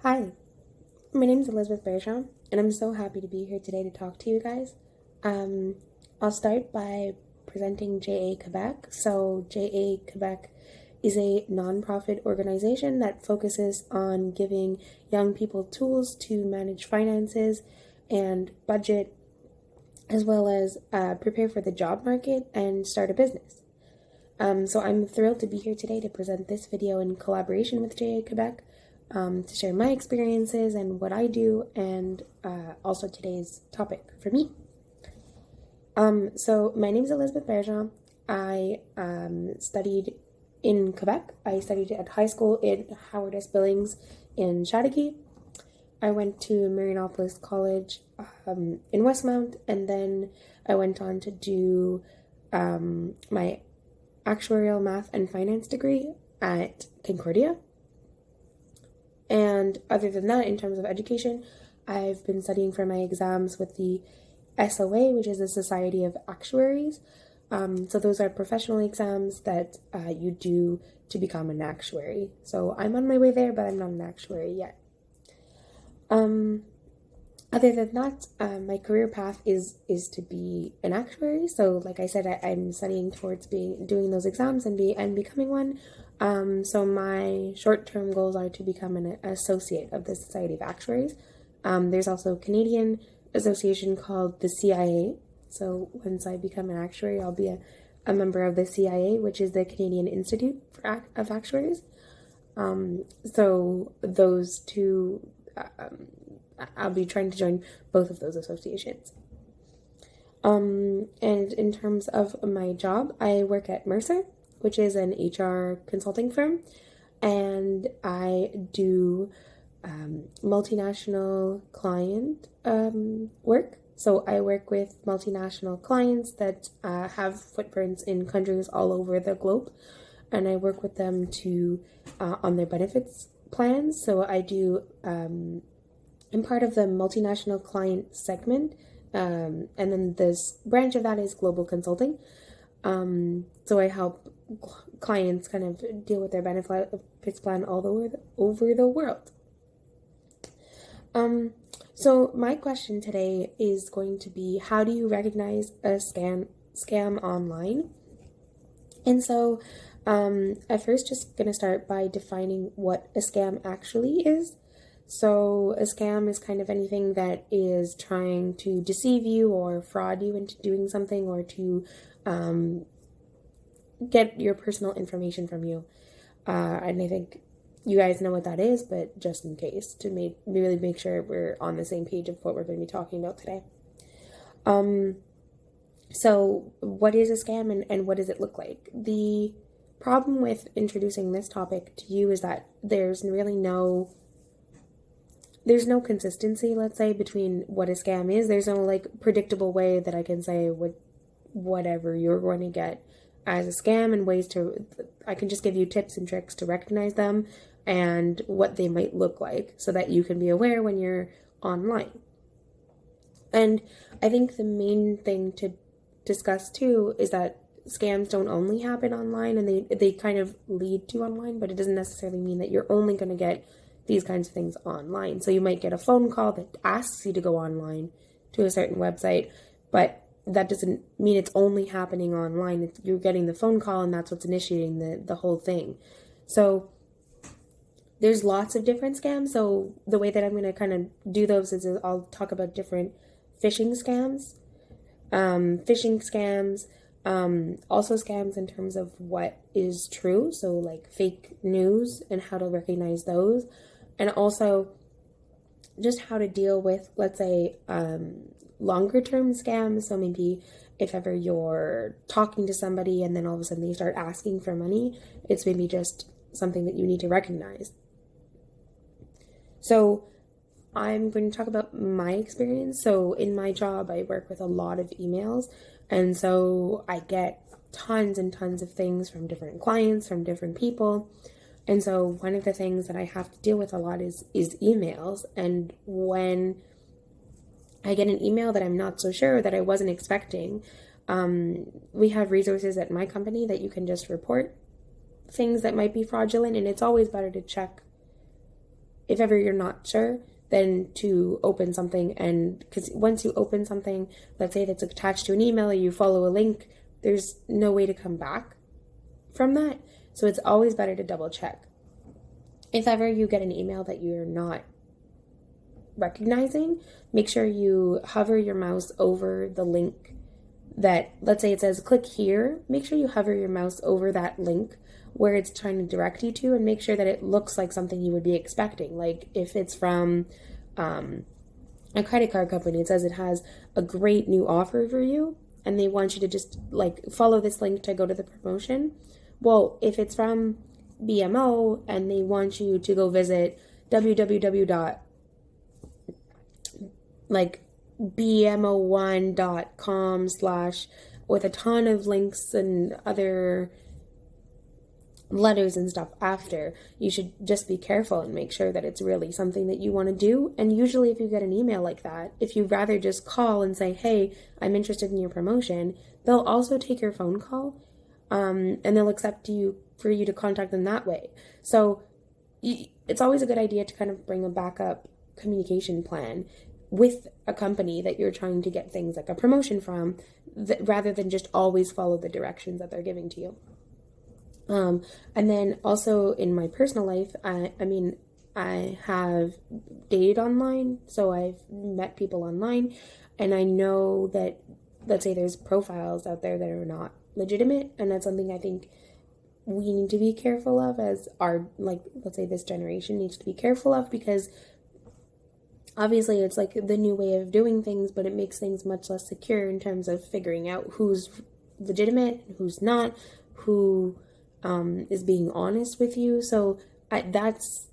Hi, my name is Elizabeth Bergeron, and I'm so happy to be here today to talk to you guys. I'll start by presenting JA Quebec. So, JA Quebec is a nonprofit organization that focuses on giving young people tools to manage finances and budget, as well as prepare for the job market and start a business. So I'm thrilled to be here today to present this video in collaboration with JA Quebec, to share my experiences and what I do, and also today's topic for me. So my name is Elizabeth Bergeron. I studied in Quebec. I studied at high school in Howard S. Billings in Chateauguay. I went to Marianopolis College in Westmount, and then I went on to do my actuarial math and finance degree at Concordia. And other than that, in terms of education, I've been studying for my exams with the SOA, which is the Society of Actuaries. So those are professional exams that you do to become an actuary. So I'm on my way there, but I'm not an actuary yet. Other than that, my career path is to be an actuary. So like I said, I'm studying towards doing those exams and becoming one. So my short-term goals are to become an associate of the Society of Actuaries. There's also a Canadian association called the CIA. So once I become an actuary, I'll be a member of the CIA, which is the Canadian Institute of Actuaries. So those two, I'll be trying to join both of those associations. And in terms of my job, I work at Mercer, which is an HR consulting firm, and I do multinational client work. So I work with multinational clients that have footprints in countries all over the globe, and I work with them to on their benefits plans. So I do I'm part of the multinational client segment, and then this branch of that is global consulting. So I help clients kind of deal with their benefits plan all over the world. So my question today is going to be, how do you recognize a scam online? And so I'm first just going to start by defining what a scam actually is. So a scam is kind of anything that is trying to deceive you or fraud you into doing something, or to get your personal information from you. And I think you guys know what that is, but just in case, to really make sure we're on the same page of what we're going to be talking about today. So what is a scam, and what does it look like? The problem with introducing this topic to you is that there's no consistency, let's say, between what a scam is. There's no predictable way that I can say whatever you're going to get as a scam, and I can just give you tips and tricks to recognize them and what they might look like, so that you can be aware when you're online. And I think the main thing to discuss too is that scams don't only happen online, and they kind of lead to online, but it doesn't necessarily mean that you're only going to get these kinds of things online. So you might get a phone call that asks you to go online to a certain website, but that doesn't mean it's only happening online. You're getting the phone call, and that's what's initiating the whole thing. So there's lots of different scams. So the way that I'm going to kind of do those is I'll talk about different phishing scams, also scams in terms of what is true, so like fake news and how to recognize those, and also just how to deal with, let's say, longer term scams. So maybe if ever you're talking to somebody and then all of a sudden they start asking for money, it's maybe just something that you need to recognize. So I'm going to talk about my experience. So in my job, I work with a lot of emails, and so I get tons and tons of things from different clients, from different people. And so one of the things that I have to deal with a lot is emails. And when I get an email that I'm not so sure, that I wasn't expecting, we have resources at my company that you can just report things that might be fraudulent, and it's always better to check if ever you're not sure, then to open something, and because once you open something, let's say that's attached to an email or you follow a link, there's no way to come back from that. So it's always better to double check. If ever you get an email that you're not recognizing, make sure you hover your mouse over the link that, let's say it says click here, make sure you hover your mouse over that link where it's trying to direct you to, and make sure that it looks like something you would be expecting. Like if it's from a credit card company, it says it has a great new offer for you and they want you to just like follow this link to go to the promotion. Well, if it's from BMO and they want you to go visit www. like bmo1.com/ with a ton of links and other letters and stuff after, you should just be careful and make sure that it's really something that you want to do. And usually if you get an email like that, if you'd rather just call and say, hey, I'm interested in your promotion, they'll also take your phone call, and they'll accept you for you to contact them that way. So it's always a good idea to kind of bring a backup communication plan with a company that you're trying to get things like a promotion from, rather than just always follow the directions that they're giving to you. And then also in my personal life, I have dated online, so I've met people online, and I know that, let's say there's profiles out there that are not legitimate, and that's something I think we need to be careful of as our, like, let's say this generation needs to be careful of, because obviously it's like the new way of doing things, but it makes things much less secure in terms of figuring out who's legitimate, who's not, who is being honest with you. So that's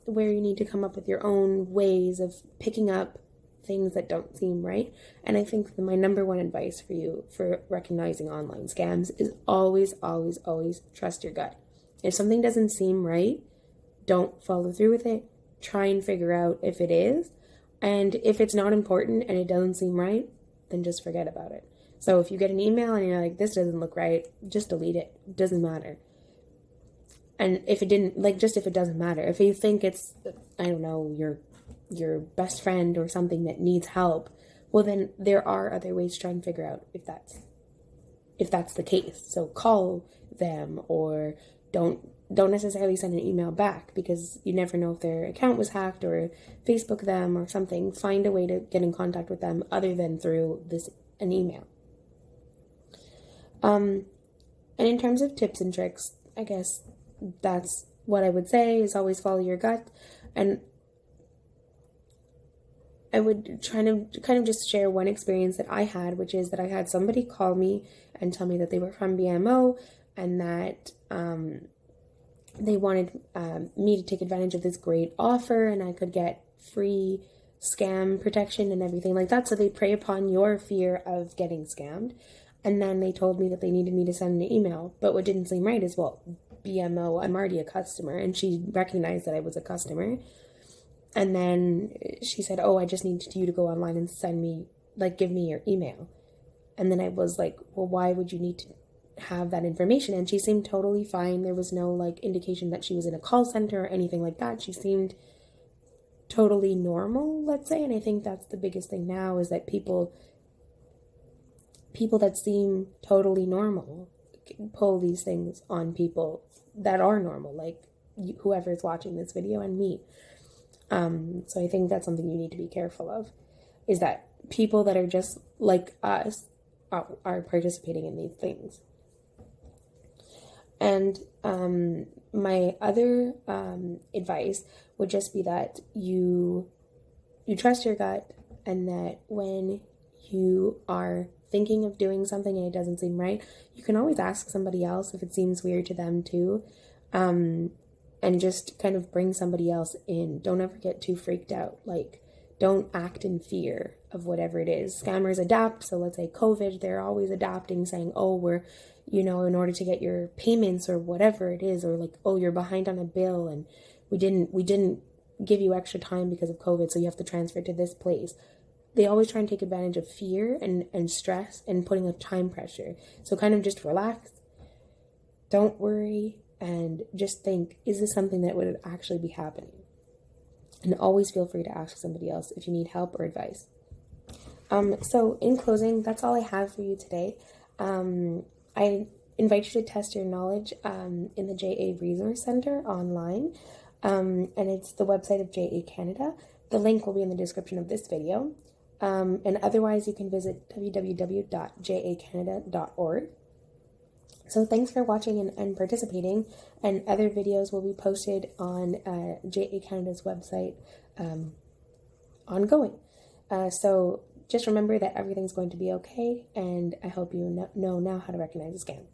where you need to come up with your own ways of picking up things that don't seem right. And I think my number one advice for you for recognizing online scams is always, always, always trust your gut. If something doesn't seem right, don't follow through with it. Try and figure out if it is. And if it's not important and it doesn't seem right, then just forget about it. So if you get an email and you're like, this doesn't look right, just delete it. It doesn't matter. And if it didn't, like, just if it doesn't matter, if you think it's, I don't know, your best friend or something that needs help, well, then there are other ways to try and figure out if that's the case. So call them, or don't necessarily send an email back, because you never know if their account was hacked, or Facebook them or something. Find a way to get in contact with them other than through an email. And in terms of tips and tricks, I guess that's what I would say, is always follow your gut. And I would try to kind of just share one experience that I had, which is that I had somebody call me and tell me that they were from BMO, and that they wanted me to take advantage of this great offer, and I could get free scam protection and everything like that. So they prey upon your fear of getting scammed. And then they told me that they needed me to send an email. But what didn't seem right is, well, BMO, I'm already a customer. And she recognized that I was a customer. And then she said, oh, I just need you to go online and send me, like, give me your email. And then I was like, well, why would you need to have that information? And she seemed totally fine. There was no, like, indication that she was in a call center or anything like that. She seemed totally normal, let's say. And I think that's the biggest thing now, is that people that seem totally normal pull these things on people that are normal, like whoever's watching this video and me. So I think that's something you need to be careful of, is that people that are just like us are participating in these things. And my other advice would just be that you trust your gut, and that when you are thinking of doing something and it doesn't seem right, you can always ask somebody else if it seems weird to them too, and just kind of bring somebody else in. Don't ever get too freaked out. Like, don't act in fear of whatever it is. Scammers adapt. So let's say COVID, they're always adapting, saying, oh, we're, in order to get your payments or whatever it is, or like, oh, you're behind on a bill and we didn't give you extra time because of COVID, so you have to transfer to this place. They always try and take advantage of fear and stress and putting a time pressure. So kind of just relax. Don't worry, and just think, is this something that would actually be happening? And always feel free to ask somebody else if you need help or advice. So in closing, that's all I have for you today. I invite you to test your knowledge in the JA Resource Center online, and it's the website of JA Canada. The link will be in the description of this video, and otherwise you can visit www.jacanada.org. So thanks for watching and participating, and other videos will be posted on JA Canada's website ongoing. So just remember that everything's going to be okay, and I hope you know now how to recognize a scam.